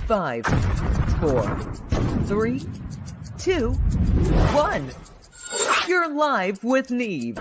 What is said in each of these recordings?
5, 4, 3, 2, 1. You're live with Neve.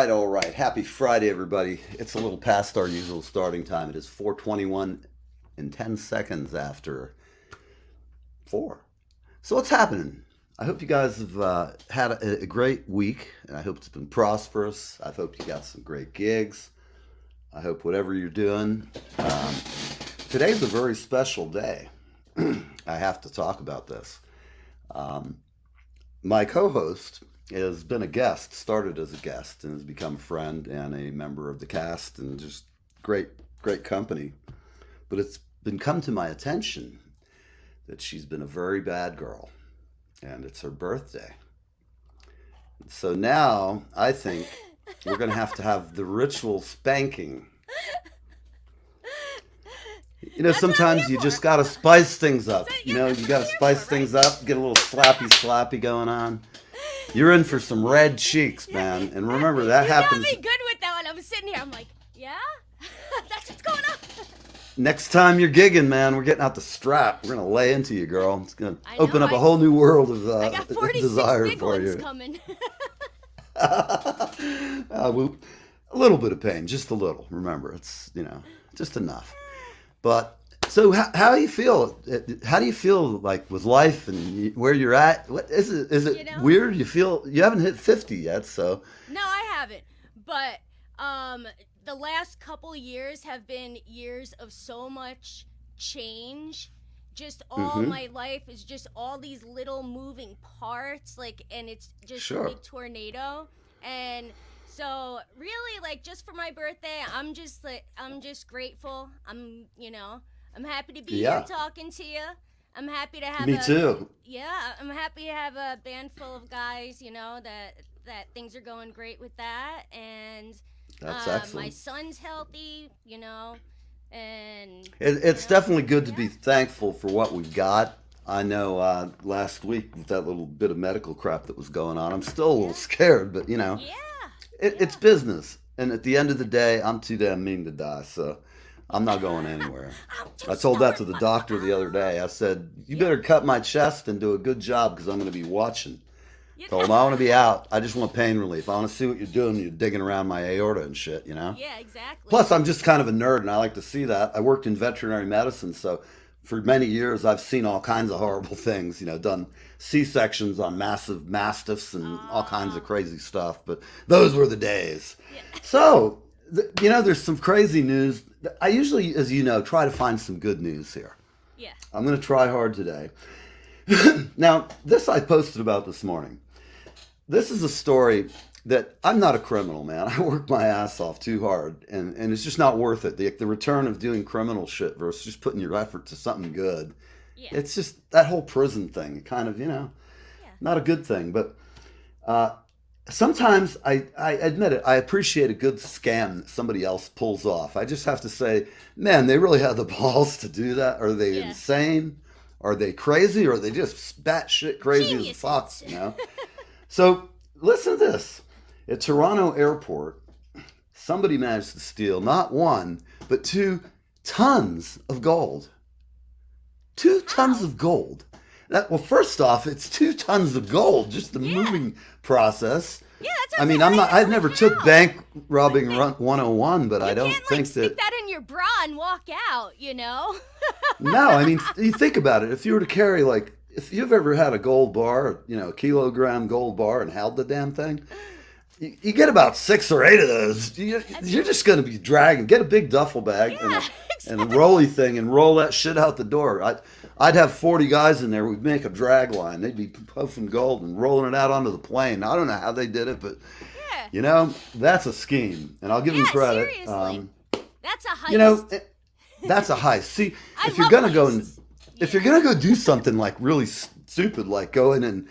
All right. Happy Friday, everybody. It's a little past our usual starting time. It is 4:21 and 10 seconds after 4. So what's happening? I hope you guys have had a great week, and I hope it's been prosperous. I hope you got some great gigs. I hope whatever you're doing. Today's a very special day. I have to talk about this. My co-host has been a guest, started as a guest, and has become a friend and a member of the cast, and just great company. But it's been come to my attention that she's been a very bad girl, and it's her birthday. So now I think we're going to have the ritual spanking. You know, sometimes you just got to spice things up. You know, you got to spice things up, get a little slappy going on. You're in for some red cheeks, man. And remember, that happens. You got me good with that when I was sitting here. I'm like, yeah? That's what's going on. Next time you're gigging, man, we're getting out the strap. We're going to lay into you, girl. It's going to open up a whole new world of I got 46 desire big for ones you. Coming. A little bit of pain, just a little. Remember, it's, just enough. But so how do you feel? How do you feel like with life and where you're at? Is it weird? You feel you haven't hit 50 yet, so. No, I haven't. But the last couple years have been years of so much change. Just all my life is just all these little moving parts, and it's just a big tornado. And so really, just for my birthday, I'm just grateful. I'm happy to be here talking to you. I'm happy to have Me too. Yeah, I'm happy to have a band full of guys, that things are going great with that. And that's excellent. My son's healthy, and it's definitely good to be thankful for what we've got. I know last week with that little bit of medical crap that was going on, I'm still a little scared, but it's business. And at the end of the day, I'm too damn mean to die, so I'm not going anywhere. I told that to the doctor the other day. I said, you better cut my chest and do a good job because I'm going to be watching. Told him I want to be out. I just want pain relief. I want to see what you're doing. You're digging around my aorta and shit, Yeah, exactly. Plus, I'm just kind of a nerd, and I like to see that. I worked in veterinary medicine, so for many years, I've seen all kinds of horrible things, done C-sections on massive mastiffs and all kinds of crazy stuff. But those were the days. Yeah. So, there's some crazy news. I usually, as you know, try to find some good news here. Yeah. I'm going to try hard today. Now, this I posted about this morning. This is a story that I'm not a criminal, man. I work my ass off too hard, and it's just not worth it. The return of doing criminal shit versus just putting your effort to something good. Yeah. It's just that whole prison thing, kind of, not a good thing. But sometimes I admit it, I appreciate a good scam that somebody else pulls off. I just have to say, man, they really have the balls to do that. Are they insane? Are they crazy? Or are they just batshit crazy as a fox, So listen to this. At Toronto Airport, somebody managed to steal not 1, but 2 tons of gold. 2 tons of gold. Well, first off, it's 2 tons of gold, just the moving process. Yeah, that's I never took bank robbing 101, but I don't think stick that in your bra and walk out, No, I mean, you think about it. If you were to carry if you've ever had a gold bar, a kilogram gold bar and held the damn thing, you get about 6 or 8 of those. You're just going to be dragging. Get a big duffel bag and a rolly thing and roll that shit out the door. I'd have 40 guys in there. We'd make a drag line. They'd be puffing gold and rolling it out onto the plane. I don't know how they did it, but that's a scheme, and I'll give them credit. Seriously. That's a heist. That's a heist. See, if you're gonna go do something like really stupid, like go in and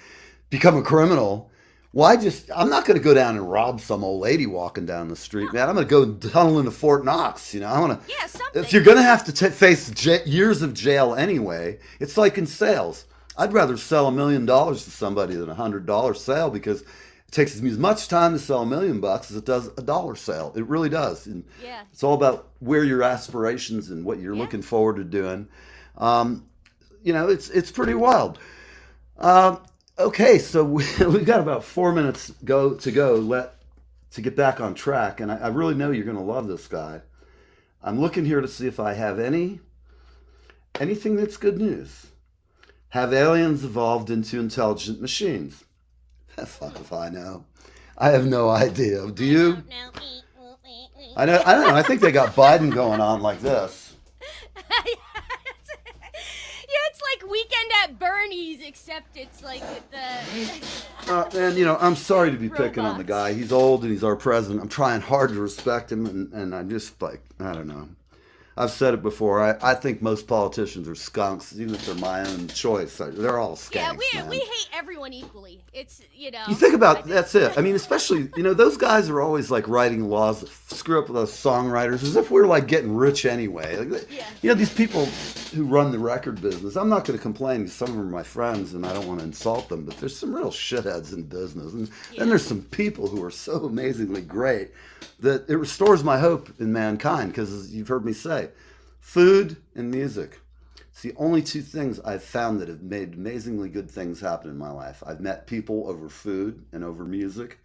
become a criminal, I'm not going to go down and rob some old lady walking down the street, man. I'm going to go tunnel into Fort Knox, I want to. Yeah, something. If you're going to have to face years of jail anyway, it's like in sales. I'd rather sell $1 million to somebody than $100 sale, because it takes me as much time to sell $1 million as it does a dollar sale. It really does. And it's all about where your aspirations and what you're looking forward to doing. It's pretty wild. Okay, so we've got about 4 minutes to go to get back on track, and I really know you're going to love this guy. I'm looking here to see if I have anything that's good news. Have aliens evolved into intelligent machines? Fuck if I know. I have no idea. Do you? I don't know. I think they got Biden going on like this. It's like Weekend at Bernie's, except it's like with the. And I'm sorry to be picking on the robots. guy. He's old and he's our president. I'm trying hard to respect him, and I'm just like, I don't know. I've said it before. I think most politicians are skunks, even if they're my own choice. They're all skanks. Yeah, man. we hate everyone equally. It's You think about that's it. I mean, especially those guys are always like writing laws that screw up those songwriters, as if we're like getting rich anyway. These people who run the record business. I'm not going to complain because some of them are my friends, and I don't want to insult them. But there's some real shitheads in business, and then there's some people who are so amazingly great that it restores my hope in mankind. Because as you've heard me say, food and music. It's the only 2 things I've found that have made amazingly good things happen in my life. I've met people over food and over music,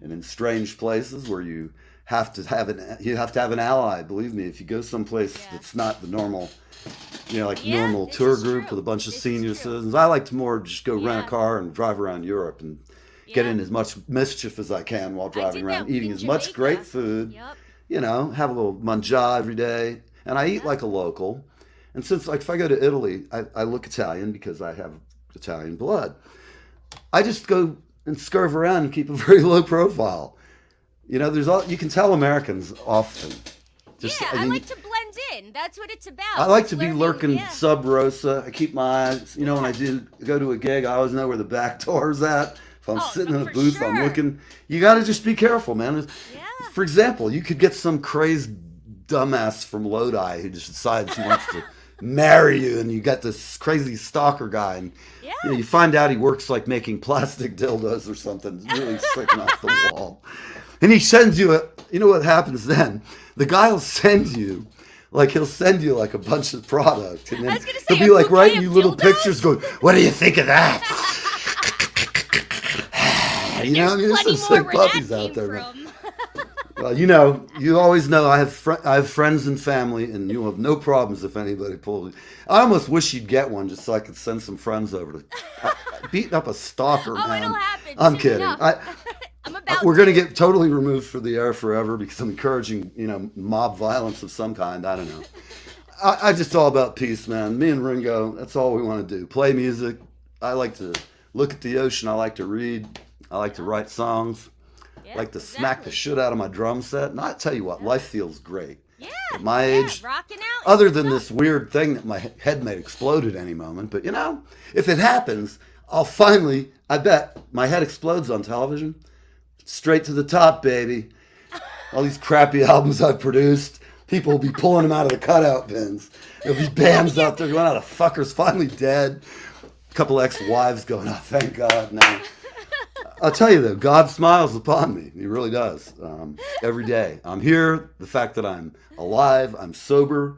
and in strange places where you have to have an ally. Believe me, if you go someplace that's not the normal, normal tour group with a bunch of senior citizens. I like to more just go rent a car and drive around Europe and get in as much mischief as I can while driving around, eating as much great food. Have a little mangia every day, and I eat like a local. And since, like, if I go to Italy, I look Italian because I have Italian blood. I just go and scurve around and keep a very low profile. You can tell Americans often. I like to blend in. That's what it's about. I like to be lurking sub rosa. I keep my eyes. When I do go to a gig, I always know where the back door's at. If I'm sitting in a booth, I'm looking. You got to just be careful, man. For example, you could get some crazed dumbass from Lodi who just decides he wants to marry you, and you got this crazy stalker guy, and you find out he works like making plastic dildos or something, really sticking off the wall, and he sends you what happens then? The guy will send you like a bunch of product, and then he'll be like writing you little pictures going, what do you think of that? There's some sick puppies out there, man. Well, you always know I have friends and family, and you'll have no problems if anybody pulls you. I almost wish you'd get one just so I could send some friends over to beating up a stalker, man. It'll happen. I'm kidding. We're going to get totally removed from the air forever because I'm encouraging, mob violence of some kind. I don't know. I just all about peace, man. Me and Ringo, that's all we want to do. Play music. I like to look at the ocean. I like to read. I like to write songs. Like to smack the shit out of my drum set. And I tell you what, life feels great. At my age, rocking out. other than this weird thing that my head may explode at any moment. But if it happens, I bet my head explodes on television. Straight to the top, baby. All these crappy albums I've produced, people will be pulling them out of the cutout bins. There'll be bands out there going, the fucker's finally dead. A couple ex-wives going, oh, thank God, no. I'll tell you though, God smiles upon me. He really does. Every day. I'm here. The fact that I'm alive, I'm sober,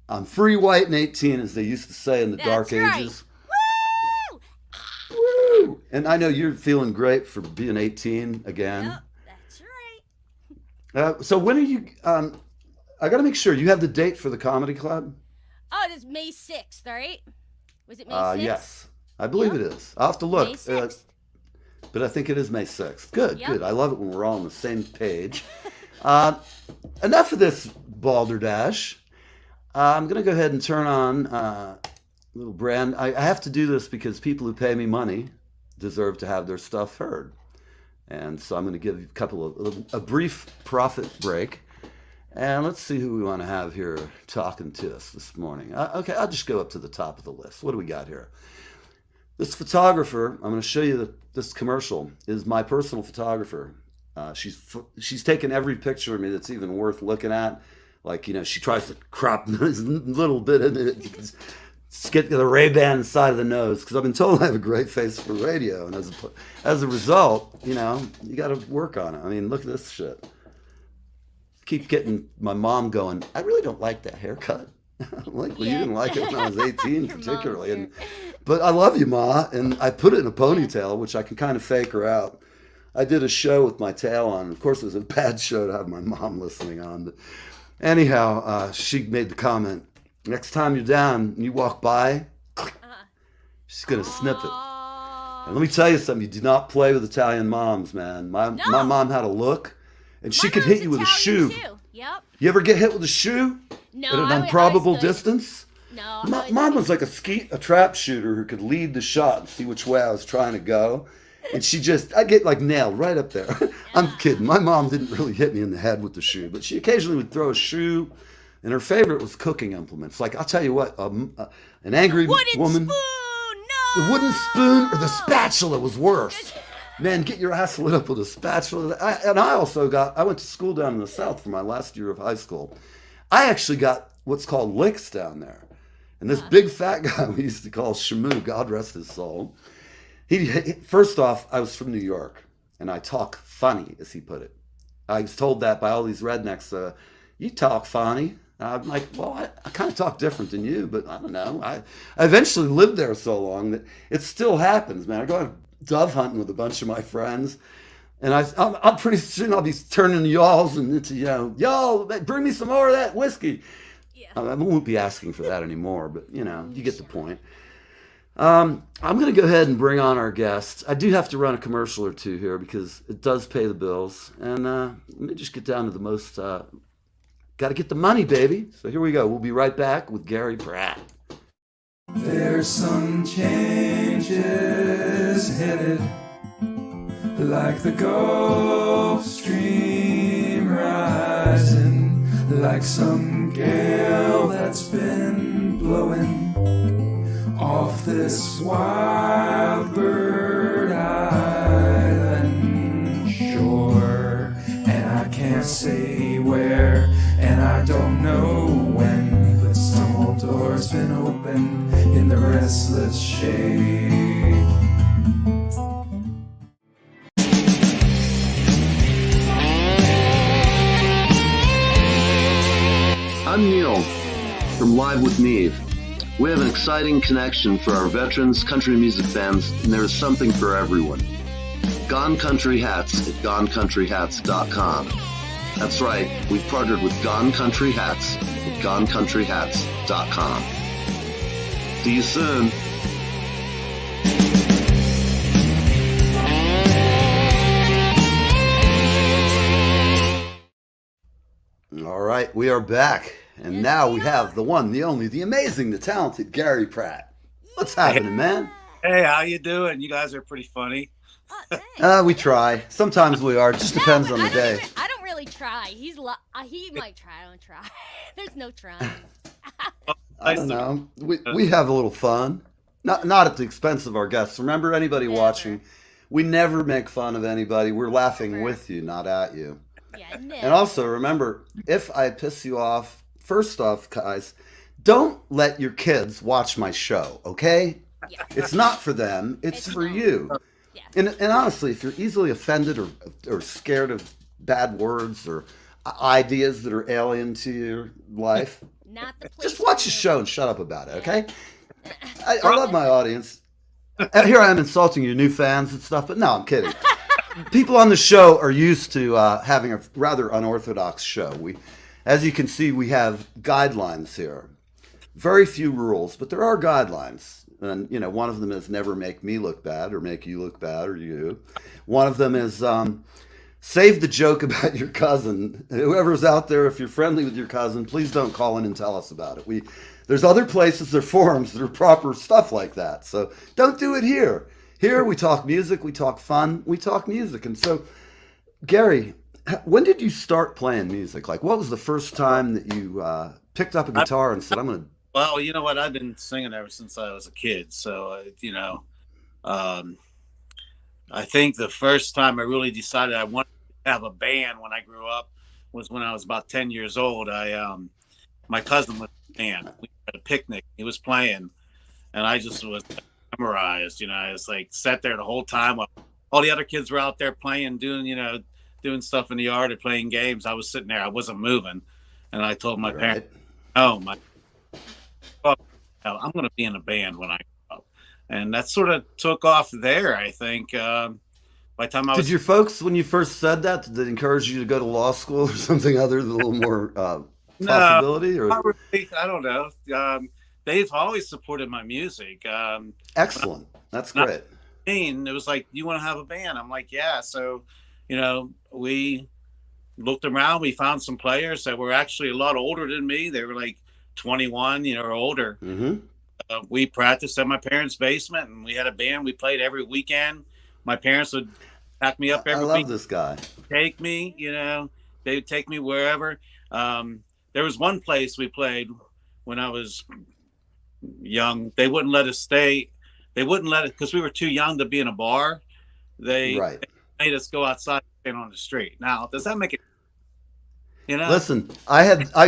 I'm free, white, and 18, as they used to say in the dark ages. Woo! Woo! And I know you're feeling great for being 18 again. Yep, that's right. So when are you? I got to make sure you have the date for the comedy club. Oh, this is May 6th, right? Was it May 6th? Yes. I believe Yep. it is. I'll have to look. May 6th. But I think it is May 6th. Good, Yep. good. I love it when we're all on the same page. Enough of this balderdash. I'm going to go ahead and turn on a little brand. I have to do this because people who pay me money deserve to have their stuff heard. And so I'm going to give you a brief profit break. And let's see who we want to have here talking to us this morning. Okay, I'll just go up to the top of the list. What do we got here? This photographer, I'm going to show you this commercial, is my personal photographer. She's taken every picture of me that's even worth looking at. Like, she tries to crop this little bit in it. Get the Ray-Ban inside of the nose, because I've been told I have a great face for radio. And as a result, you got to work on it. I mean, look at this shit. Keep getting my mom going, I really don't like that haircut. I'm like, well, you didn't like it when I was 18 particularly. But I love you, Ma. And I put it in a ponytail, which I can kind of fake her out. I did a show with my tail on. Of course, it was a bad show to have my mom listening on. But anyhow, she made the comment, next time you're down and you walk by, she's going to snip it. And let me tell you something. You do not play with Italian moms, man. My mom had a look, and she could hit you with a shoe. Yep. You ever get hit with a shoe? No, at an improbable distance? No. Mom was like a trap shooter who could lead the shot and see which way I was trying to go. And I get like nailed right up there. I'm kidding. My mom didn't really hit me in the head with the shoe, but she occasionally would throw a shoe. And her favorite was cooking implements. Like, I'll tell you what, an angry woman. The wooden spoon or the spatula was worse. Man, get your ass lit up with a spatula. I went to school down in the South for my last year of high school. I actually got what's called licks down there. And this big fat guy we used to call Shamu, God rest his soul. First off, I was from New York, and I talk funny, as he put it. I was told that by all these rednecks, you talk funny. I'm like, well, I kind of talk different than you, but I don't know. I eventually lived there so long that it still happens, man. I go out dove hunting with a bunch of my friends, and I'm pretty soon I'll be turning y'alls into, y'all, bring me some more of that whiskey. Yeah. I won't be asking for that anymore, but, you get the point. I'm going to go ahead and bring on our guests. I do have to run a commercial or two here because it does pay the bills. And let me just get down to the most... got to get the money, baby. So here we go. We'll be right back with Gary Pratt. There's some changes headed, like the Gulf Stream rising, like some gale that's been blowing off this wild bird island shore. And I can't say where, and I don't know when, but some old door's been opened in the restless shade. I'm Neil from Live with Neve. We have an exciting connection for our veterans, country music fans, and there is something for everyone. Gone Country Hats at GoneCountryHats.com. That's right, we've partnered with Gone Country Hats at GoneCountryHats.com. See you soon. All right, we are back. And now we have the one, the only, the amazing, the talented Gary Pratt. What's happening, man? Hey, how you doing? You guys are pretty funny. We try. Sometimes we are. It just depends on the day. I don't really try. He might try. I don't try. There's no trying. I don't know. We have a little fun. Not at the expense of our guests. Remember, anybody watching, we never make fun of anybody. We're laughing with you, not at you. Yeah, no. And also, remember, if I piss you off, first off, guys, don't let your kids watch my show, okay? Yeah. It's not for them. It's for you. Yeah. And honestly, if you're easily offended or scared of bad words or ideas that are alien to your life, Not the place just watch the show and shut up about it, okay? I love my audience. Here I am insulting your new fans and stuff, but no, I'm kidding. People on the show are used to having a rather unorthodox show. As you can see, we have guidelines here. Very few rules, but there are guidelines. And, one of them is never make me look bad or make you look bad or you. One of them is save the joke about your cousin. Whoever's out there, if you're friendly with your cousin, please don't call in and tell us about it. There's other places, there are forums that are proper stuff like that. So don't do it here. Here we talk music, we talk fun, we talk music. And so, Gary, when did you start playing music? Like, what was the first time that you picked up a guitar and said, I'm going to... Well, you know what? I've been singing ever since I was a kid. So, I think the first time I really decided I wanted to have a band when I grew up was when I was about 10 years old. My cousin was in a band. We had a picnic. He was playing, and I just was memorized. I was like sat there the whole time while all the other kids were out there playing, doing stuff in the yard or playing games. I was sitting there. I wasn't moving, and I told my parents, "Oh I'm going to be in a band when I grow up," and that sort of took off there. I think by the time I was... Did your folks, when you first said that, did they encourage you to go to law school or something other than a little more possibility? Or not really. I don't know. They've always supported my music. Excellent. That's great. It was like, you want to have a band? I'm like, yeah. So, we looked around. We found some players that were actually a lot older than me. They were like 21, or older. Mm-hmm. We practiced at my parents' basement, and we had a band. We played every weekend. My parents would pack me up every week. I love this guy. Take me, they would take me wherever. There was one place we played when I was young. They wouldn't let us stay. They wouldn't let us, because we were too young to be in a bar. They made us go outside and stand on the street. Now, does that make it? Listen,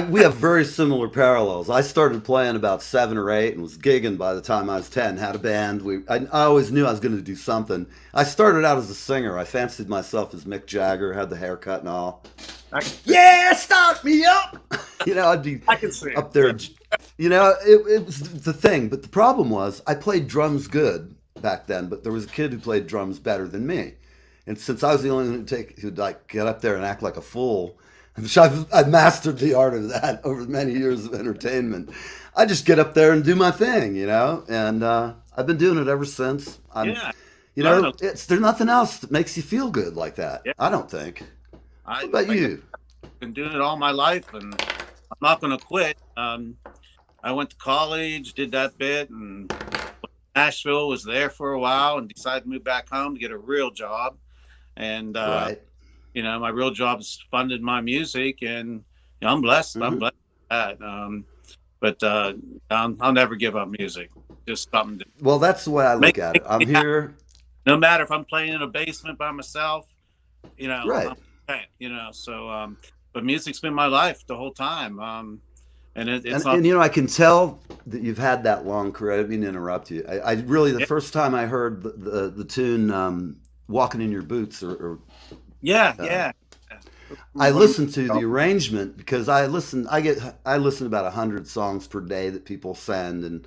we have very similar parallels. I started playing about 7 or 8 and was gigging by the time I was 10. Had a band. I always knew I was going to do something. I started out as a singer. I fancied myself as Mick Jagger. Had the haircut and all. Yeah, start me up. I'd be up there. It was the thing. But the problem was I played drums good back then. But there was a kid who played drums better than me. And since I was the only one who'd like get up there and act like a fool, I've mastered the art of that over many years of entertainment. I just get up there and do my thing, and I've been doing it ever since. There's nothing else that makes you feel good like that. Yeah. I don't think. What about you? I've been doing it all my life, and I'm not going to quit. I went to college, did that bit, and Nashville, was there for a while, and decided to move back home to get a real job. And my real job has funded my music, and I'm blessed. Mm-hmm. I'm blessed with that. But I'll never give up music. Just something. Well, that's the way I look at it. I'm here. No matter if I'm playing in a basement by myself, right. I'm playing, So, but music's been my life the whole time. It's I can tell that you've had that long career. I didn't mean to interrupt you. I really, the first time I heard the tune "Walking in Your Boots," yeah. I listen to the arrangement because I listen to about 100 songs per day that people send, and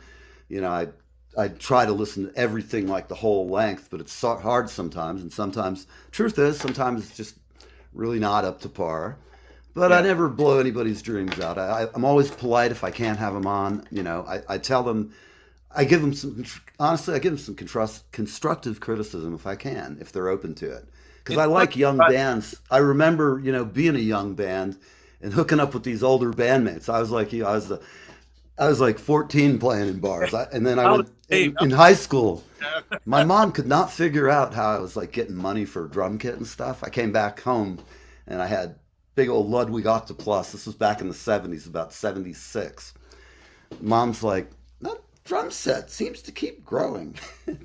I try to listen to everything like the whole length, but it's hard sometimes, and sometimes sometimes it's just really not up to par. But I never blow anybody's dreams out. I'm always polite if I can't have them on. I tell them, I give them some constructive criticism if I can, if they're open to it. Because I like young bands. I remember, being a young band and hooking up with these older bandmates. I was like you. I was like 14 playing in bars. And then I went in high school. My mom could not figure out how I was like getting money for a drum kit and stuff. I came back home and I had big old Ludwig Octoplus. This was back in the 70s, about 76. Mom's like, that drum set seems to keep growing.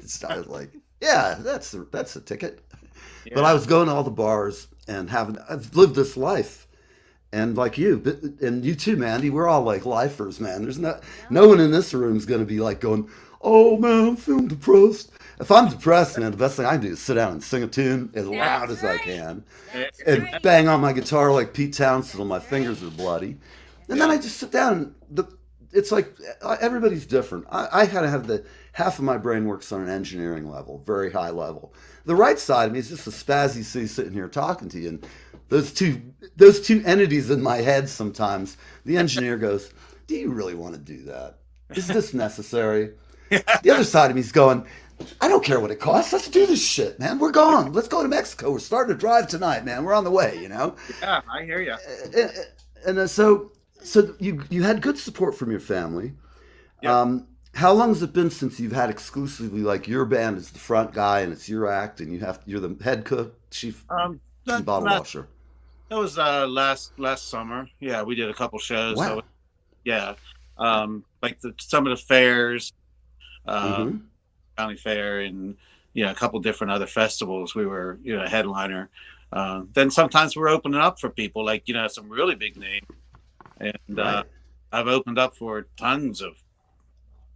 So I was like, yeah, that's a ticket. Yeah. But I was going to all the bars and I've lived this life. And like you, and you too, Mandy, we're all like lifers, man. There's no one in this room is going to be like going, oh man, I'm feeling depressed. If I'm depressed, man, the best thing I can do is sit down and sing a tune as loud as I can and bang on my guitar like Pete Townsend until my fingers are bloody. And then I just sit down. It's like everybody's different. I kind of have half of my brain works on an engineering level, very high level. The right side of me is just a spazzy C sitting here talking to you. And those two entities in my head sometimes, the engineer goes, do you really want to do that? Is this necessary? The other side of me is going, I don't care what it costs. Let's do this shit, man. We're gone. Let's go to Mexico. We're starting to drive tonight, man. We're on the way, you know? Yeah, I hear you. And so you had good support from your family. Yeah. How long has it been since you've had exclusively like your band is the front guy and it's your act and you're the head cook, chief bottle washer? That was last summer. Yeah, we did a couple shows. Wow. So, yeah, like some of the fairs, Mm-hmm. county fair, and a couple different other festivals. We were a headliner. Then sometimes we're opening up for people like some really big names, and Right. I've opened up for tons of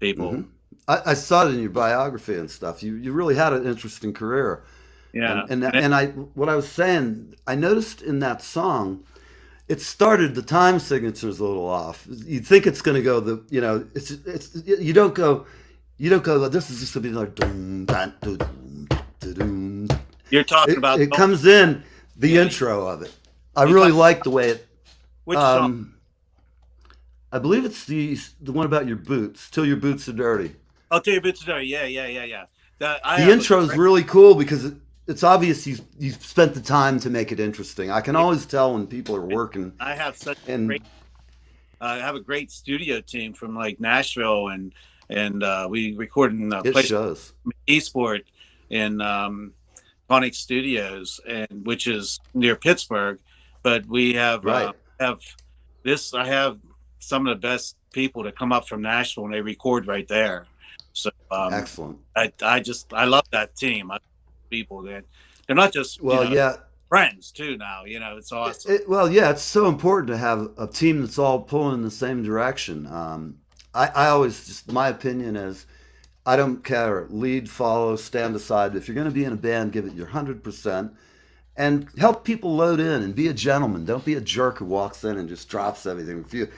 people. Mm-hmm. I saw it in your biography and stuff. You really had an interesting career. Yeah, What I was saying, I noticed in that song, it started the time signature's a little off. You think it's going to go it's you don't go. This is just going to be like doom, dun, doom, doom. you're talking about It comes in the intro of it. I really like the way it. which song? I believe it's the one about your boots. Till your boots are dirty. I'll tell you a bit today. Yeah. The intro is really cool because it's obvious you've spent the time to make it interesting. I can always tell when people are working. I have such And great. I have a great studio team from like Nashville, and we recorded in a it place shows. Eastport in Conic Studios, and which is near Pittsburgh. But we have Right. have this. I have some of the best people that come up from Nashville, and they record right there. So Excellent. I love that team. I love people that they're not just Well, yeah. friends too. Now it's awesome. Well, yeah, it's so important to have a team that's all pulling in the same direction. I always just my opinion is I don't care. Lead, follow, stand aside. If you're going to be in a band, give it your 100%, and help people load in and be a gentleman. Don't be a jerk who walks in and just drops everything. If you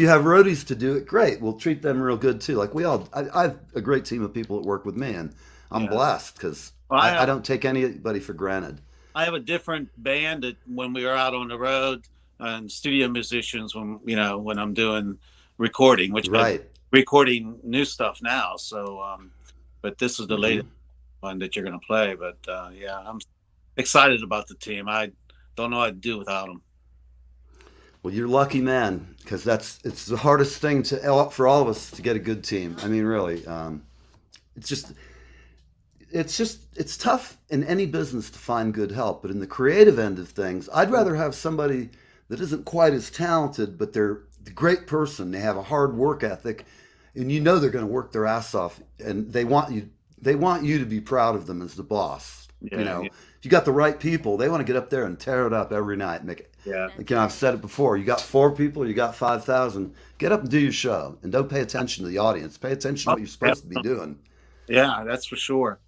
have roadies to do it, great. We'll treat them real good too. Like I have a great team of people that work with me, and I'm blessed because I don't take anybody for granted. I have a different band that when we are out on the road and studio musicians when I'm doing recording, which Right. I'm recording new stuff now. So, but this is the Mm-hmm. latest one that you're going to play. But yeah, I'm excited about the team. I don't know what I'd do without them. Well, you're lucky, man, because it's the hardest thing for all of us to get a good team. I mean, really, it's tough in any business to find good help. But in the creative end of things, I'd rather have somebody that isn't quite as talented, but they're a great person. They have a hard work ethic, and they're going to work their ass off, and they want you to be proud of them as the boss. Yeah. If you got the right people, they want to get up there and tear it up every night. Make it. Yeah. Like, I've said it before. You got 4 people, you got 5,000. Get up and do your show, and don't pay attention to the audience. Pay attention to what you're supposed to be doing. Yeah, that's for sure.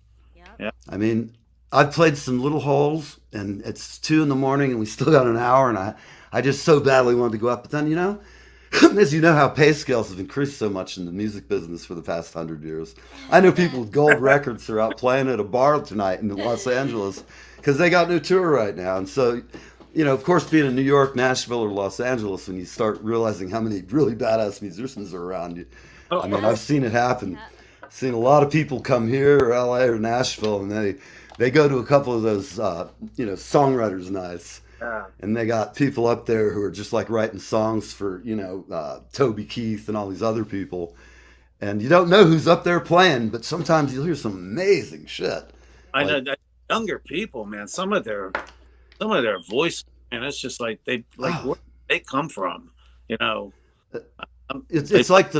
I mean, I've played some little holes, and it's 2 a.m, and we still got an hour, and I just so badly wanted to go up. But then, as you know how pay scales have increased so much in the music business for the past 100 years. I know people with gold records are out playing at a bar tonight in Los Angeles because they got no tour right now. And so, of course, being in New York, Nashville, or Los Angeles, when you start realizing how many really badass musicians are around you, I mean, I've seen it happen. I've seen a lot of people come here or LA or Nashville, and they go to a couple of those, songwriters' nights. And they got people up there who are just like writing songs for, Toby Keith and all these other people. And you don't know who's up there playing, but sometimes you'll hear some amazing shit. I know that younger people, man. Some of their voice, and it's just like where they come from, It's like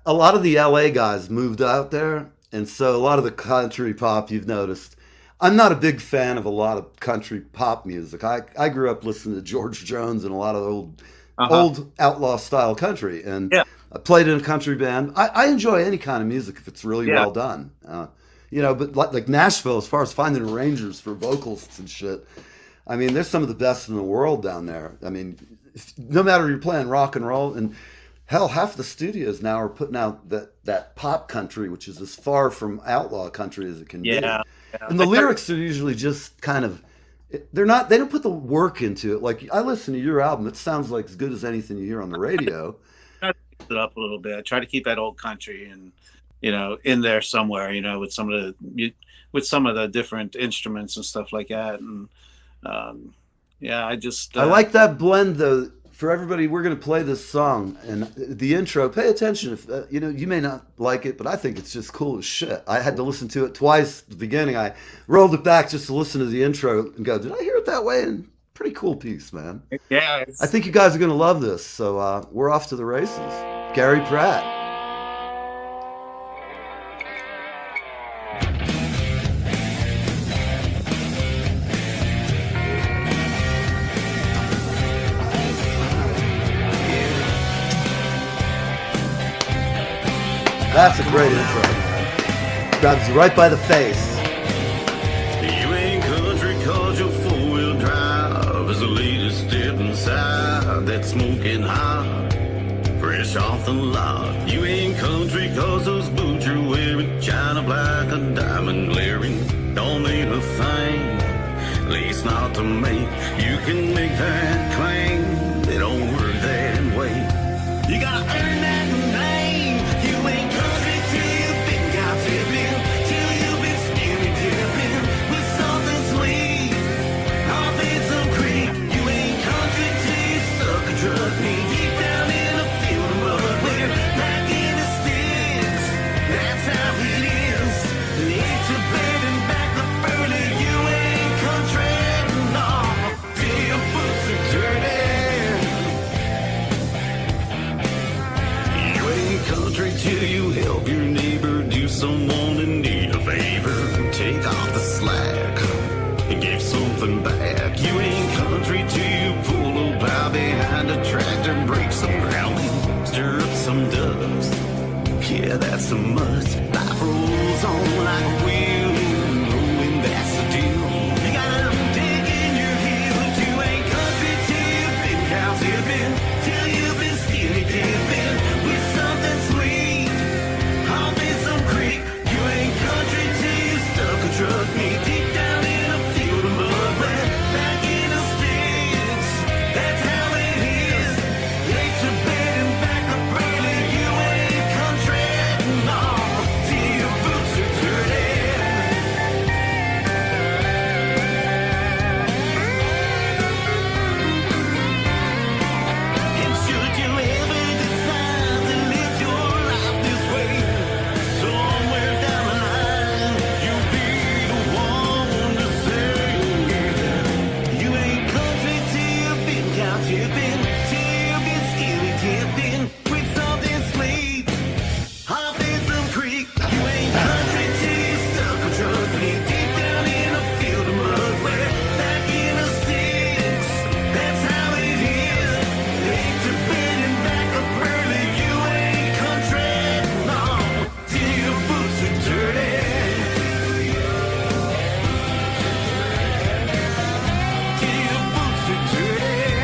a lot of the LA guys moved out there, and so a lot of the country pop you've noticed. I'm not a big fan of a lot of country pop music. I grew up listening to George Jones and a lot of old outlaw style country, and I played in a country band. I enjoy any kind of music if it's really well done. But like Nashville, as far as finding arrangers for vocalists and shit, I mean, there's some of the best in the world down there. I mean, no matter you're playing rock and roll, and hell, half the studios now are putting out that pop country, which is as far from outlaw country as it can be. Yeah. And the lyrics are usually just kind of, they don't put the work into it. Like, I listen to your album, it sounds like as good as anything you hear on the radio. I try to mix it up a little bit. I try to keep that old country, and in there somewhere, with some of the different instruments and stuff like that. And yeah, I like that blend though. For everybody, we're going to play this song and the intro. Pay attention. If you may not like it, but I think it's just cool as shit. I had to listen to it twice at the beginning. I rolled it back just to listen to the intro and go, did I hear it that way? And pretty cool piece, man. Yeah. I think you guys are going to love this. So we're off to the races. Gary Pratt. That's a great intro. Grabs you right by the face. You ain't country 'cause your four-wheel drive is the latest step inside that smoking hot, fresh off the lot. You ain't country 'cause those boots you're wearing shine up like a diamond glaring. Don't mean a thing, at least not to me. You can make that claim, they don't work that way. You gotta earn that name. You ain't country till you've been out tipping, till you've been skinny dipping with something sweet off in some creek. You ain't country till you stuck a truck knee deep down in a field of mud where back in the sticks. That's how it is. Late to bed and back up early. You ain't country, no, till your boots are dirty. Country till you help your neighbor do someone in need a favor. Take off the slack and give something back. You ain't country till you pull about behind a tractor, break some ground, stir up some dust. Yeah, that's a must. Life rolls on like a wheel, and that's the deal. You gotta dig in your heels. You ain't country till you've been cow tipping, till you've been skinny dipping with something sweet off in some creek. You ain't country till you stuck a truck knee deep down in a field of mud, wet back in the sticks. That's how it is. Late to bed and back up early. You ain't country, no, till your boots are dirty. And should you ever decide to live your life this way, somewhere down the line, you'll be the one to say, you ain't country till you've been cow tipping, till you've been skinny dipping with something sweet off in some creek. You ain't country till you stuck a truck knee deep down in a field of mud, where back in the sticks. That's how it is. Late to bed and back up early. You ain't country, no, till your boots are dirty. Till your boots are dirty.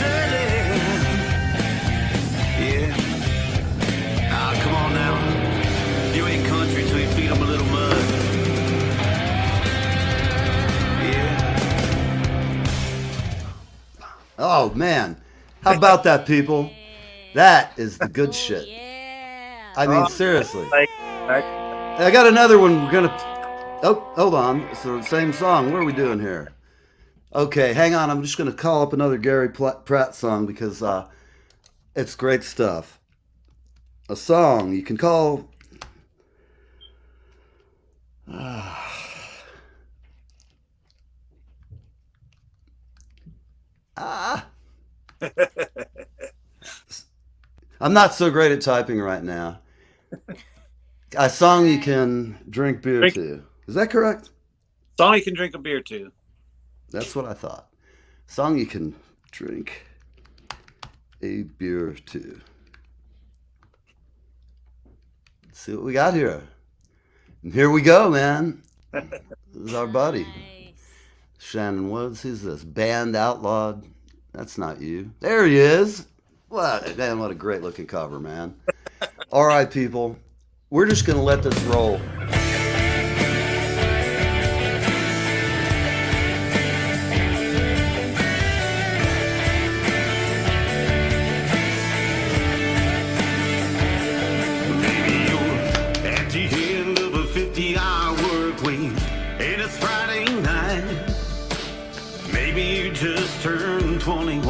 Dirty. Yeah. Ah, come on now. You ain't country till you feed them a little mud. Yeah. Oh man, how about that, people? That is the good shit. Yeah. I mean, seriously. Like, I got another one. We're gonna. Oh, hold on. It's the same song. What are we doing here? Okay, hang on. I'm just gonna call up another Gary Pratt song because it's great stuff. A song you can call. I'm not so great at typing right now. A song you can drink beer to. Is that correct? song you can drink a beer to. That's what I thought. Song you can drink a beer to. Let's see what we got here. And here we go, man. This is our buddy. Nice. Shannon Woods. Who's this? Band Outlawed. That's not you. There he is. What, man, what a great looking cover, man. All right, people. We're just going to let this roll. 21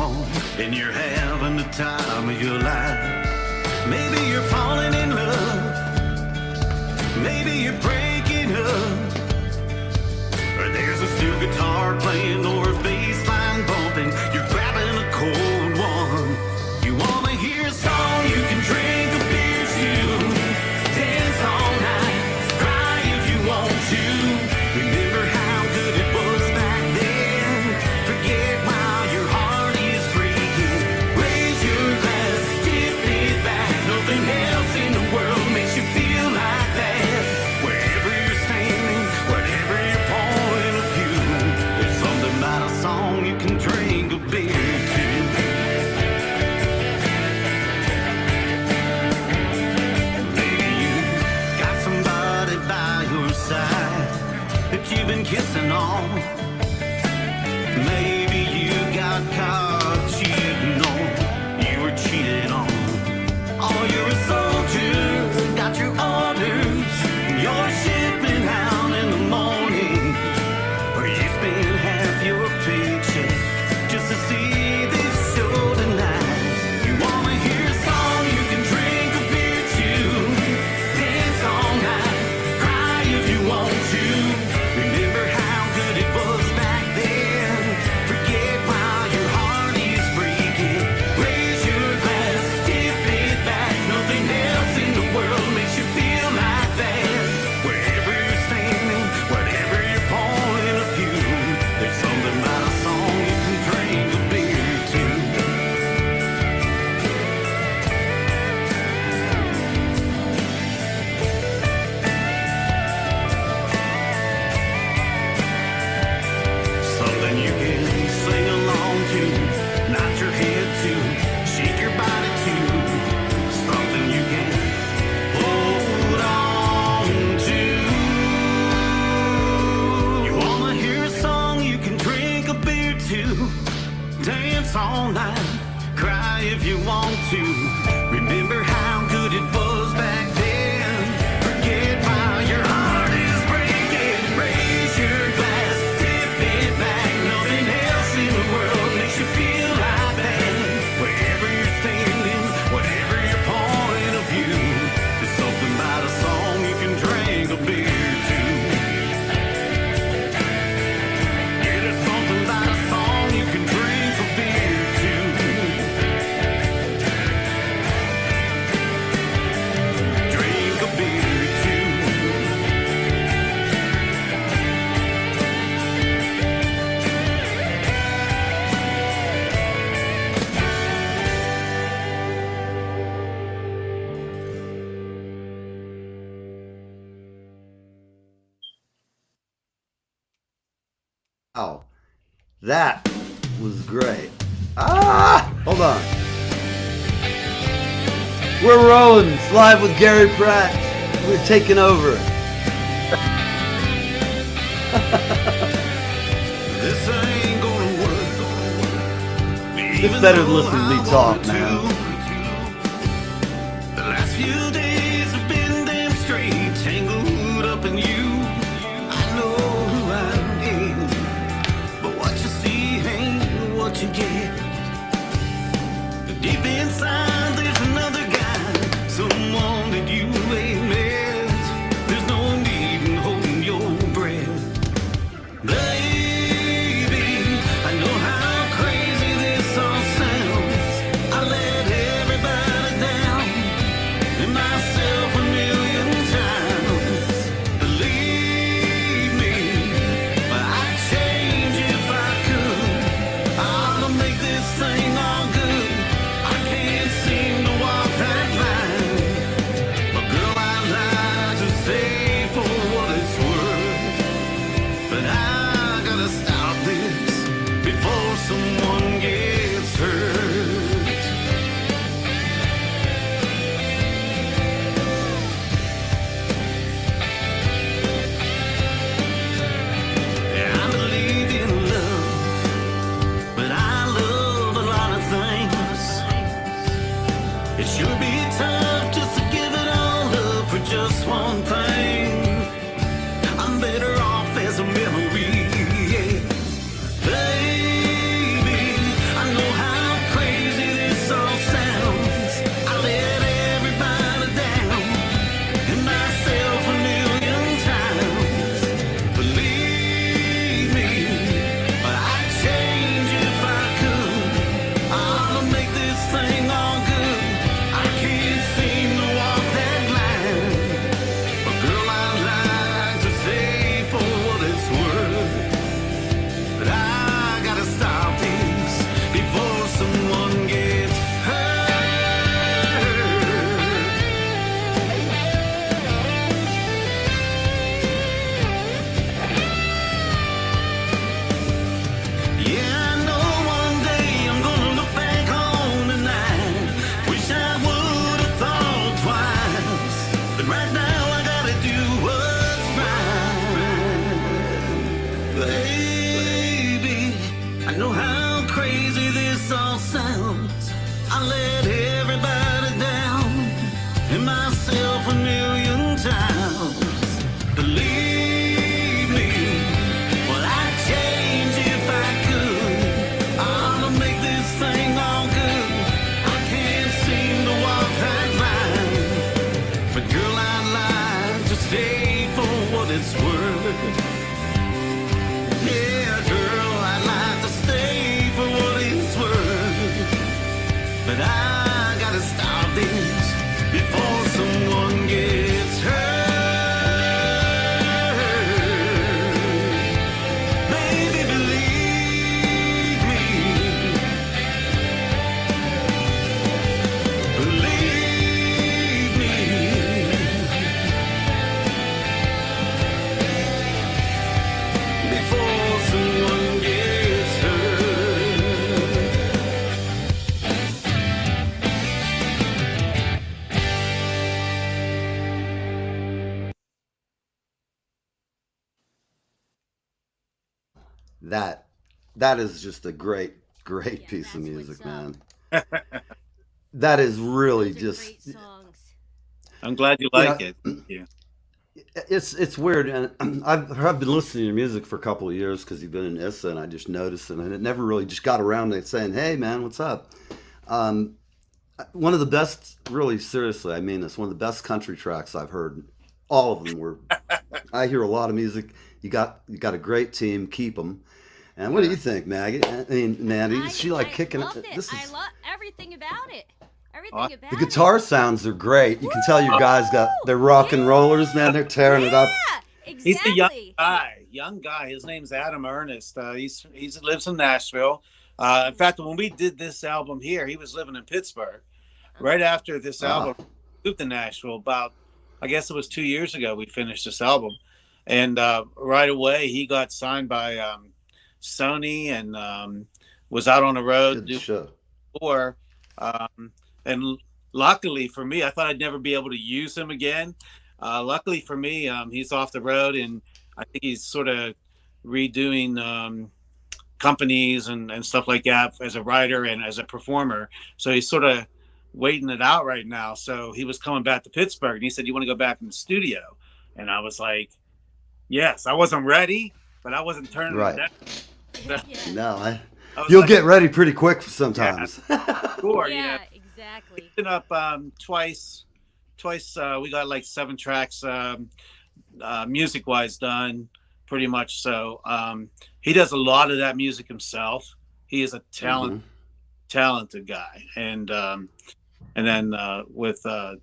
and you're having the time of your life. Maybe you're falling in love, maybe you're breaking up, or there's a steel guitar playing or a bass line bumping. You're grabbing a cold one. You wanna hear a song you can drink a beer to, dance all night, cry if you want to. Remember how good it was back then. Forget while your heart is breaking. Raise your glass, tip it back. Nothing else in the world makes you feel like that. Wherever you're standing, whatever your point of view, there's something about a song you can drink a beer to. Maybe you got somebody by your side that you've been kissing on. Maybe you got caught cheating on, you were cheated on. Oh, you're a soldier, got your orders, you're shipping out in the morning, or you spend half your paycheck just to see this show tonight. You wanna hear a song you can drink a beer to, dance all night, cry if you want to. Remember how good it was back then. Forget while your heart is breaking. Raise your glass, tip it back. Nothing else in the world makes you feel like that. Wherever you're standing, whatever your point of view, there's something about a song you can drink a beer to. Something you can sing along to, nod your head to, shake your body to. Something you can hold on to. You wanna hear a song you can drink a beer to, dance all night, cry if you want to. Remember how good it was back then. Forget while your heart is breaking. Raise your glass, tip it back. Nothing else in the world makes you feel like that. Wherever you're standing, whatever your point of view, there's something about a song you can drink a beer to. Yeah, there's something about a song you can drink a beer to. Drink a beer to. Wow, that was great. Ah, hold on. We're rolling. It's live with Gary Pratt. We're taking over. This ain't gonna work. It's better than listening to me talk, man. The last few days have been damn straight, tangled up in you. I know who I am, but what you see ain't what you get. Deep inside there's another guy, someone that you ain't met. There's no need in holding your breath. Baby, I know how crazy this all sounds. I let everybody down, and myself a million times. Believe me, but I'd change if I could. I'ma make this thing all good. I can't seem to walk that line. But girl, I'd like to say for what it's worth, but I gotta stop this before someone gets hurt. Yeah, I believe in love, but I love a lot of things. It sure be tough just to give it all up for just one thing. I'm better off as a memory, yeah. Baby, I know I let everybody down and myself a million times. Believe me, well, I'd change if I could. I'ma make this thing all good. I can't seem to walk that line, but girl, I'd like to stay for what it's worth. Yeah, girl, I'd like to stay for what it's worth. But I gotta stop this before someone gets hurt. Baby, believe me. Believe me. Before someone gets hurt. That is just a great Yeah, piece of that's music, what's man. up. That is really Those are just great songs. I'm glad you you like know, it. Yeah. it's weird, and I've been listening to your music for a couple of years because you've been in ISSA, and I just noticed it, and it never really just got around to saying, "Hey, man, what's up?" Um, One of the best, really seriously, I mean this, one of the best country tracks I've heard. All of them were. I hear a lot of music. You got a great team. Keep them. And what do you think, Maggie? I mean, Mandy, is she like I kicking loved it? it. This I is love everything about it. Everything Awesome. about the guitar sounds are great. You can tell your guys they're rock and rollers, man. They're tearing it up. Yeah, He's a young exactly. guy. Young guy. His name's Adam Ernest. He's lives in Nashville. In fact, when we did this album here, he was living in Pittsburgh. Right after this album, moved to Nashville. About, I guess it was 2 years ago, we finished this album, and right away he got signed by Sony and was out on the road Good doing show. tour. And luckily for me, I thought I'd never be able to use him again. Luckily for me, he's off the road, and I think he's sort of redoing companies and stuff like that as a writer and as a performer. So he's sort of waiting it out right now. So he was coming back to Pittsburgh, and he said, "You want to go back in the studio?" And I was like, "Yes." I wasn't ready, but I wasn't turning Right. it down. Yeah. No, I was you'll like, get ready pretty quick sometimes. sure, Yeah, exactly. Been up twice. We got like 7 tracks music wise done, pretty much. So he does a lot of that music himself. He is a talented guy, and then with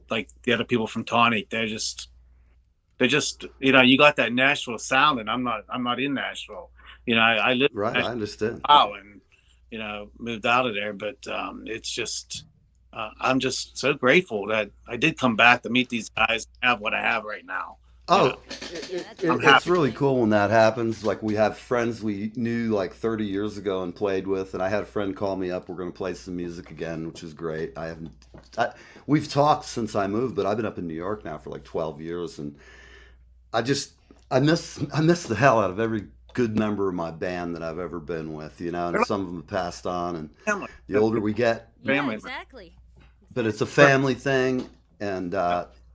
like the other people from Tonic, they're just you got that Nashville sound, and I'm not in Nashville. I live in Right, I Nashville understand. now, and moved out of there, but it's just I'm just so grateful that I did come back to meet these guys and have what I have right now. Oh, I'm it's happy. really cool when that happens. Like we have friends we knew like 30 years ago and played with, and I had a friend call me up. We're going to play some music again, which is great. We've talked since I moved, but I've been up in New York now for like 12 years, and I miss the hell out of every good member of my band that I've ever been with. And some of them have passed on, and Family. the older we get, Yeah, Family. exactly. but it's a family thing. And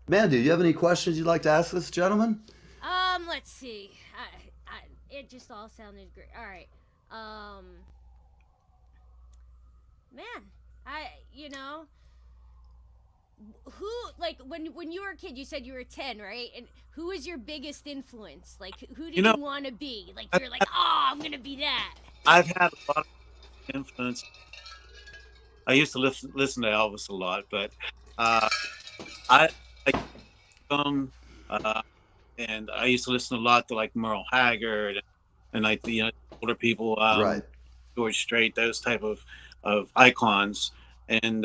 Mandy, do you have any questions you'd like to ask this gentleman? Let's see. It just all sounded great. All right. Man, who, like, when you were a kid, you said you were 10, right? And who was your biggest influence? Like, who did you want to be? Like, you're like, oh, I'm gonna be that. I've had a lot of influence. I used to listen to Elvis a lot, but I like and I used to listen a lot to like Merle Haggard and like the older people, Right. George Strait, those type of icons. And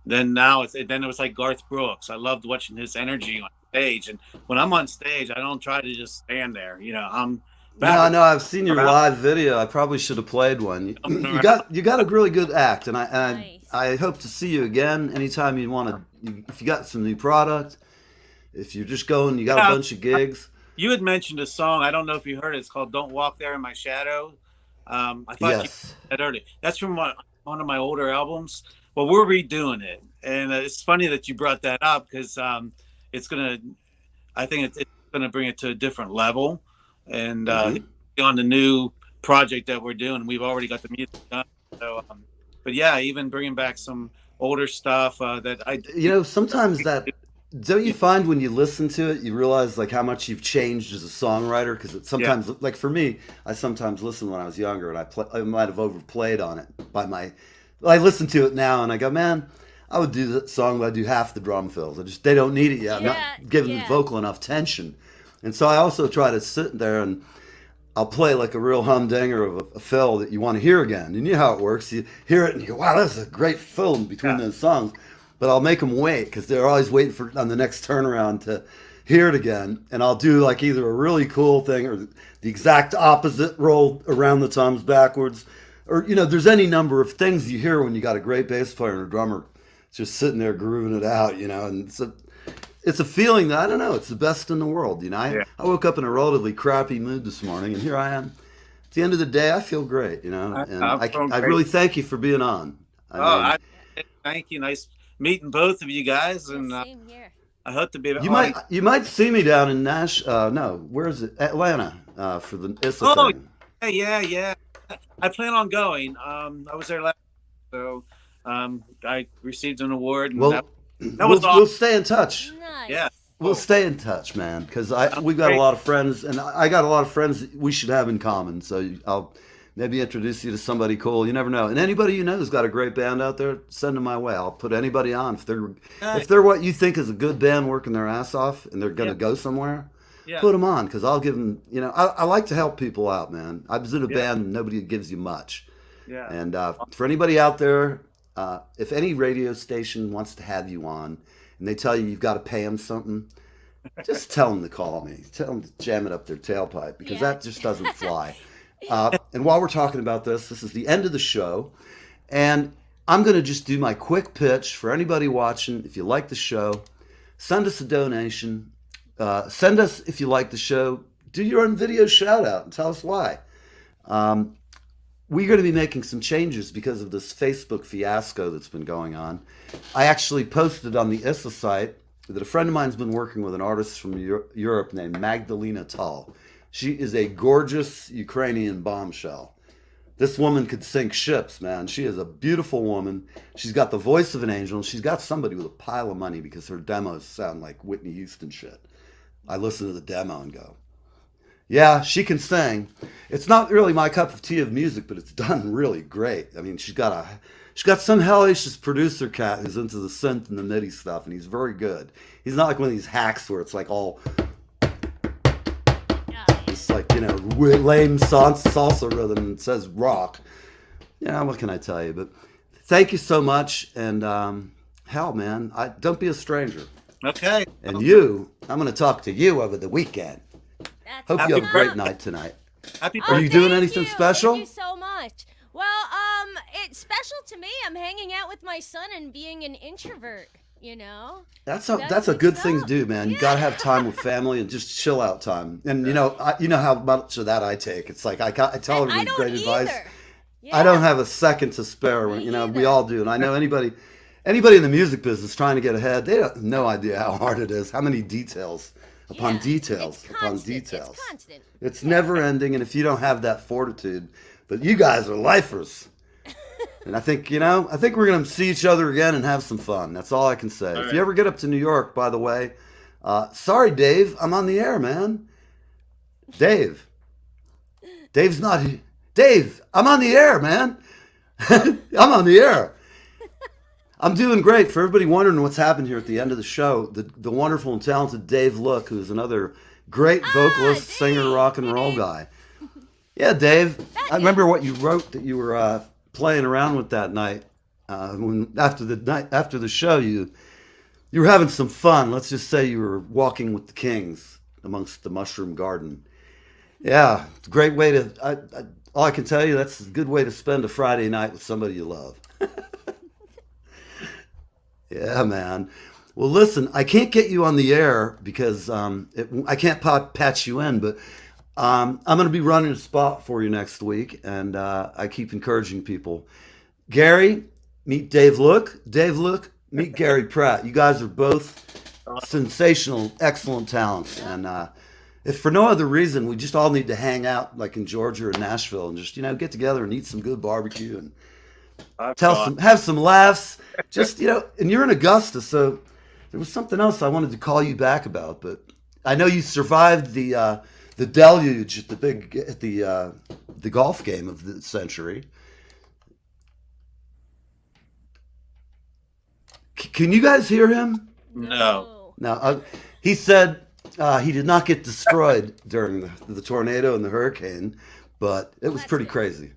then it was like Garth Brooks. I loved watching his energy on stage, and when I'm on stage, I don't try to just stand there. I'm No, I've seen your live video. I probably should have played one. You got a really good act, and Nice. I hope to see you again anytime you want to. If you got some new product, if you're just going, you got a bunch of gigs. You had mentioned a song. I don't know if you heard it. It's called "Don't Walk There in My Shadow." I thought Yes. you had heard it. That's from one of my older albums. Well, Well, we're redoing it, and it's funny that you brought that up because it's gonna. I think it's gonna bring it to a different level, and on the new project that we're doing, we've already got the music done. So, but yeah, even bringing back some older stuff that I. Sometimes that. Don't you find when you listen to it, you realize like how much you've changed as a songwriter? Because it sometimes, like for me, I sometimes listen when I was younger, and I might have overplayed on it by my. I listen to it now, and I go, man, I would do that song, but I do half the drum fills. They don't need it yet. I'm not giving the vocal enough tension, and so I also try to sit there and I'll play like a real humdinger of a fill that you want to hear again. And you know how it works. You hear it and you go, wow, that's a great fill in between those songs. But I'll make them wait because they're always waiting for on the next turnaround to hear it again. And I'll do like either a really cool thing or the exact opposite, roll around the toms backwards. Or, there's any number of things you hear when you got a great bass player and a drummer just sitting there grooving it out, and it's a feeling that, I don't know, it's the best in the world. I woke up in a relatively crappy mood this morning, and here I am. At the end of the day, I feel great, and I really thank you for being on. Thank you. Nice meeting both of you guys, and Same here. I hope to be. You might see me down in where is it? Atlanta for the ISSA thing. Yeah. I plan on going. I was there last, so I received an award. And that was awesome. We'll stay in touch. Nice. Yeah. We'll stay in touch, man, because we've got a lot of friends, and I got a lot of friends that we should have in common. So I'll maybe introduce you to somebody cool. You never know. And anybody you know who's got a great band out there, send them my way. I'll put anybody on if they're what you think is a good band working their ass off, and they're gonna go somewhere. Yeah. Put them on, because I'll give them. I like to help people out, man. I was in a band, and nobody gives you much. Yeah. And for anybody out there, if any radio station wants to have you on, and they tell you you've got to pay them something, just tell them to call me. Tell them to jam it up their tailpipe, because that just doesn't fly. And while we're talking about this is the end of the show, and I'm going to just do my quick pitch for anybody watching. If you like the show, send us a donation. Send us, if you like the show, do your own video shout out and tell us why. We're going to be making some changes because of this Facebook fiasco that's been going on. I actually posted on the ISSA site that a friend of mine's been working with an artist from Europe named Magdalena Tal. She is a gorgeous Ukrainian bombshell. This woman could sink ships, man. She is a beautiful woman. She's got the voice of an angel, and she's got somebody with a pile of money because her demos sound like Whitney Houston shit. I listen to the demo and go, yeah, she can sing. It's not really my cup of tea of music, but it's done really great. I mean, she's got some hellacious producer cat who's into the synth and the MIDI stuff, and he's very good. He's not like one of these hacks where it's like all, it's like, lame salsa rhythm and says rock. What can I tell you? But thank you so much, and hell, man, don't be a stranger. Okay. And I'm going to talk to you over the weekend. Hope you have a great night tonight. Are you doing anything special? Thank you so much. Well, it's special to me. I'm hanging out with my son and being an introvert. That's a good thing to do, man. You got to have time with family and just chill out time. And you know how much of that I take. It's like I tell everybody great advice. Yeah. I don't have a second to spare. We all do, and I know anybody in the music business trying to get ahead, they have no idea how hard it is. How many details upon details upon details. It's constant. It's never ending, and if you don't have that fortitude, but you guys are lifers. And I think we're going to see each other again and have some fun. That's all I can say. If you ever get up to New York, by the way, sorry, Dave, I'm on the air, man. Dave's not here. Dave, I'm on the air, man. I'm on the air. I'm doing great. For everybody wondering what's happened here at the end of the show, the wonderful and talented Dave Look, who's another great vocalist, singer, rock and roll guy. Yeah, Dave, I remember what you wrote that you were playing around with that night. After the show, you were having some fun. Let's just say you were walking with the kings amongst the mushroom garden. Yeah, it's a great way to. All I can tell you, that's a good way to spend a Friday night with somebody you love. Yeah, man. Well, listen, I can't get you on the air because I can't patch you in, but I'm going to be running a spot for you next week, and I keep encouraging people. Gary, meet Dave Look. Dave Look, meet Gary Pratt. You guys are both sensational, excellent talents. And if for no other reason, we just all need to hang out like in Georgia or Nashville and just, get together and eat some good barbecue and have some laughs. Just, and you're in Augusta, so there was something else I wanted to call you back about, but I know you survived the deluge at the golf game of the century. Can you guys hear him? No. No. He said he did not get destroyed during the tornado and the hurricane, but it was pretty crazy.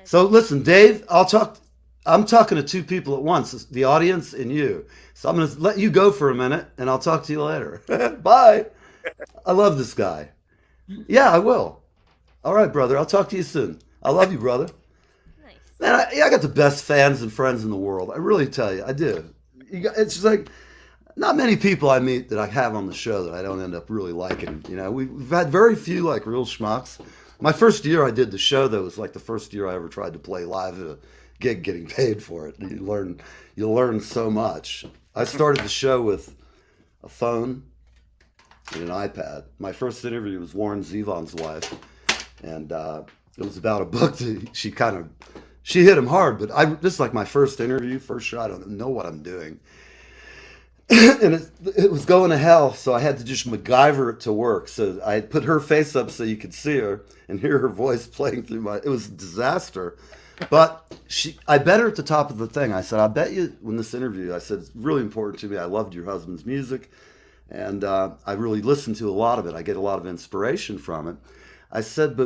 So listen, Dave, I'm talking to two people at once, the audience and you. So I'm going to let you go for a minute, and I'll talk to you later. Bye. I love this guy. Yeah, I will. All right, brother. I'll talk to you soon. I love you, brother. Nice. Man, I got the best fans and friends in the world. I really tell you, I do. It's just like not many people I meet that I have on the show that I don't end up really liking. We've had very few like real schmucks. My first year I did the show, though, was like the first year I ever tried to play live at a gig getting paid for it. You learn so much. I started the show with a phone and an iPad. My first interview was Warren Zevon's wife, and it was about a book that she hit him hard, but this is like my first interview, first shot. I don't know what I'm doing. And it was going to hell, so I had to just MacGyver it to work. So I put her face up so you could see her and hear her voice playing through it was a disaster. But I bet her at the top of the thing. I said, I bet you when this interview, I said, it's really important to me. I loved your husband's music, and I really listened to a lot of it. I get a lot of inspiration from it. I said,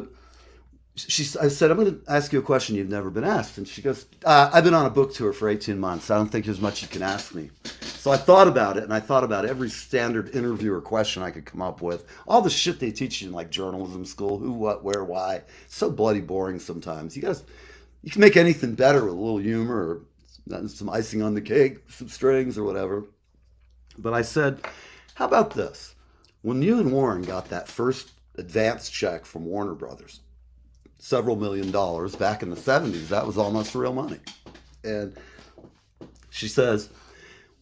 I said, I'm going to ask you a question you've never been asked. And she goes, I've been on a book tour for 18 months. I don't think there's much you can ask me. So I thought about it, and I thought about every standard interviewer question I could come up with. All the shit they teach you in like journalism school, who, what, where, why. It's so bloody boring sometimes. You can make anything better with a little humor or some icing on the cake, some strings or whatever. But I said, how about this? When you and Warren got that first advance check from Warner Brothers, several $1 million back in the 70s, that was almost real money. And she says,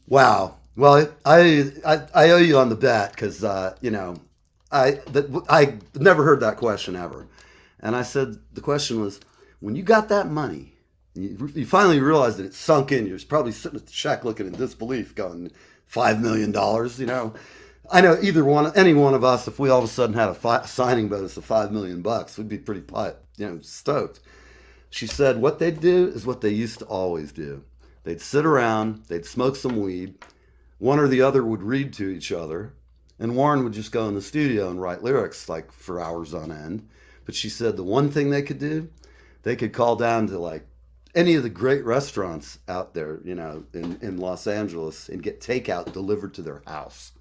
wow, well, I owe you on the bet because, I never heard that question ever. And I said, the question was, when you got that money, you finally realized that it sunk in. You're probably sitting at the check looking in disbelief going, $5 million, I know any one of us, if we all of a sudden had a signing bonus of $5 million, we'd be pretty stoked. She said what they'd do is what they used to always do. They'd sit around, they'd smoke some weed, one or the other would read to each other, and Warren would just go in the studio and write lyrics like for hours on end. But she said the one thing they could do, they could call down to like any of the great restaurants out there, in Los Angeles and get takeout delivered to their house.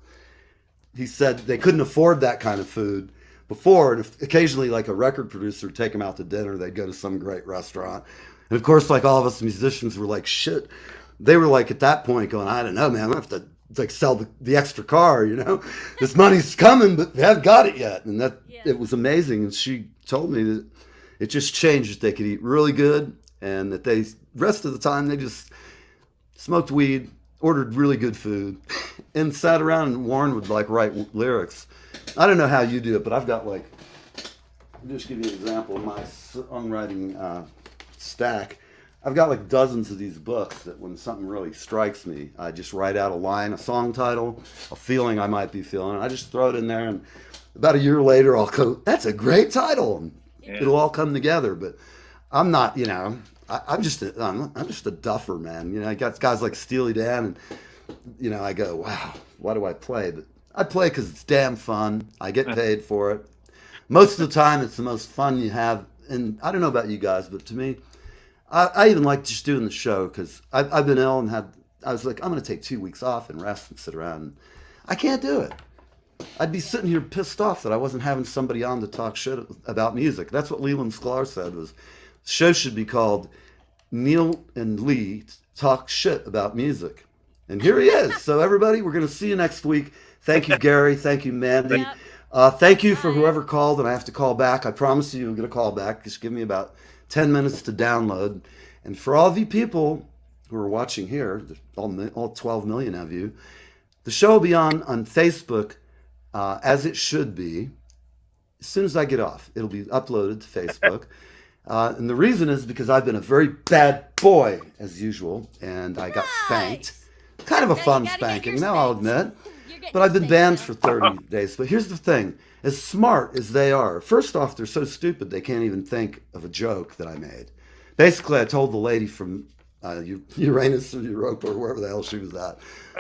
He said they couldn't afford that kind of food before, and if occasionally like a record producer would take them out to dinner, they'd go to some great restaurant. And of course, like all of us musicians were like, shit. They were like at that point going, I don't know, man, I'm gonna have to like sell the extra car, This money's coming, but we haven't got it yet. And it was amazing. And she told me that it just changed, that they could eat really good, and that rest of the time they just smoked weed, ordered really good food, and sat around, and Warren would like write lyrics. I don't know how you do it, but I've got like, I'll just give you an example of my songwriting stack. I've got like dozens of these books that when something really strikes me, I just write out a line, a song title, a feeling I might be feeling. I just throw it in there, and about a year later I'll go, that's a great title. And it'll all come together. But I'm not, I'm just a duffer, man. I got guys like Steely Dan, and I go, wow, why do I play? But I play because it's damn fun. I get paid for it. Most of the time, it's the most fun you have. And I don't know about you guys, but to me, I even like just doing the show because I've been ill and I was like, I'm going to take 2 weeks off and rest and sit around. And I can't do it. I'd be sitting here pissed off that I wasn't having somebody on to talk shit about music. That's what Leland Sklar said, was the show should be called Neil and Lee Talk Shit About Music. And here he is. So everybody, we're going to see you next week. Thank you, Gary. Thank you, Mandy. Thank you for whoever called, and I have to call back. I promise you I'm going to call back. Just give me about 10 minutes to download. And for all of you people who are watching here, all 12 million of you. The show will be on Facebook as it should be. As soon as I get off, it'll be uploaded to Facebook. And the reason is because I've been a very bad boy, as usual, and I got spanked. Kind of a fun spanking, now I'll admit. But I've been banned for 30 days. But here's the thing. As smart as they are, first off, they're so stupid they can't even think of a joke that I made. Basically, I told the lady from Uranus or Europa or wherever the hell she was at,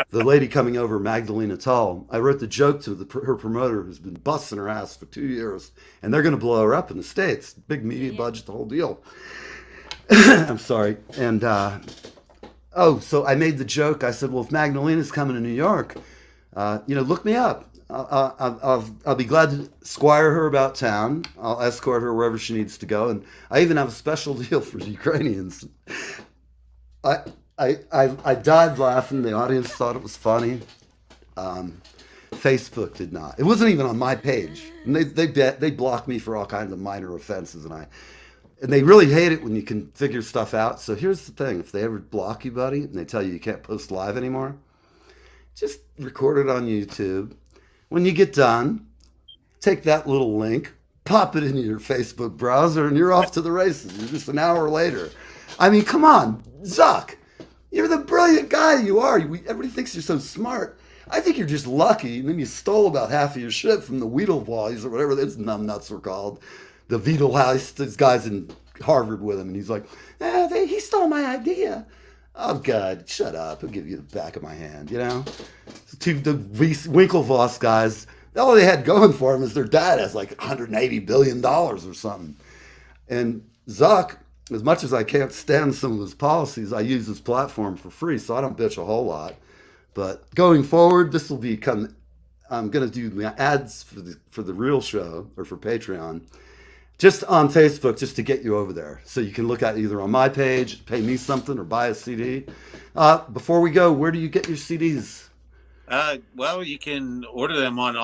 the lady coming over, Magdalena Tull, I wrote the joke to her promoter who's been busting her ass for 2 years, and they're going to blow her up in the States. Big media budget, the whole deal. I'm sorry. And, so I made the joke. I said, well, if Magdalena's coming to New York, look me up. I'll be glad to squire her about town. I'll escort her wherever she needs to go. And I even have a special deal for the Ukrainians. I died laughing. The audience thought it was funny. Facebook did not. It wasn't even on my page. And they blocked me for all kinds of minor offenses. And they really hate it when you can figure stuff out. So here's the thing. If they ever block you, buddy, and they tell you can't post live anymore, just record it on YouTube. When you get done, take that little link, pop it into your Facebook browser, and you're off to the races. You're just an hour later. I mean, come on, Zuck. You're the brilliant guy you are. Everybody thinks you're so smart. I think you're just lucky. And then you stole about half of your shit from the Weedlevoies or whatever those numbnuts were called. The Weedlehouse, these guys in Harvard with him. And he's like, he stole my idea. Oh, God, shut up. I'll give you the back of my hand, you know? The Winklevoss guys, all they had going for them is their dad has like $180 billion or something. And Zuck, as much as I can't stand some of his policies, I use his platform for free, so I don't bitch a whole lot. But going forward, this will become, I'm going to do ads for the real show, or for Patreon, just on Facebook, just to get you over there. So you can look at either on my page, pay me something, or buy a CD. Before we go, where do you get your CDs? Well, you can order them on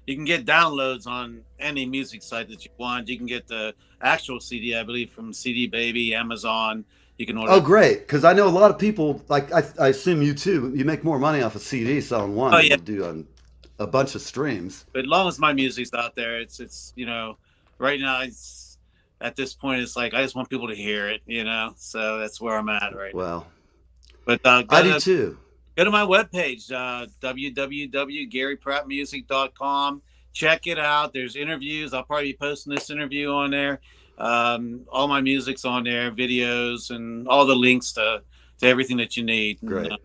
you can get downloads on any music site that you want. You can get the actual CD, I believe, from CD Baby, Amazon. You can order. Oh, great. Because I know a lot of people, like I assume you too, you make more money off a CD selling one than you do on a bunch of streams. But as long as my music's out there, it's right now, at this point, it's like I just want people to hear it, So that's where I'm at right now. Well, but I do too. Go to my webpage, www.garyprattmusic.com. Check it out. There's interviews. I'll probably be posting this interview on there. All my music's on there, videos, and all the links to everything that you need. Great. And,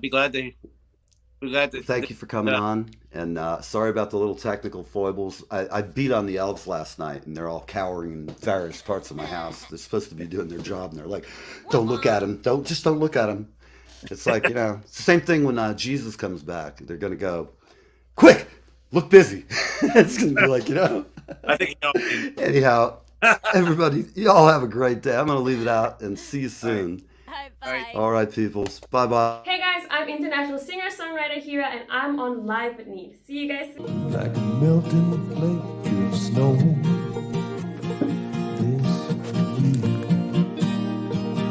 be glad to. Thank you for coming on. And sorry about the little technical foibles. I beat on the elves last night, and they're all cowering in various parts of my house. They're supposed to be doing their job, and they're like, "Don't look at him. Don't look at him." It's like, it's the same thing when Jesus comes back. They're going to go, quick, look busy. It's going to be like, I think Anyhow, everybody, you all have a great day. I'm going to leave it out and see you soon. Bye. All right, peoples. Bye-bye. Hey guys, I'm international singer-songwriter Hira, and I'm on Live with Neve. See you guys soon. Like a melting flake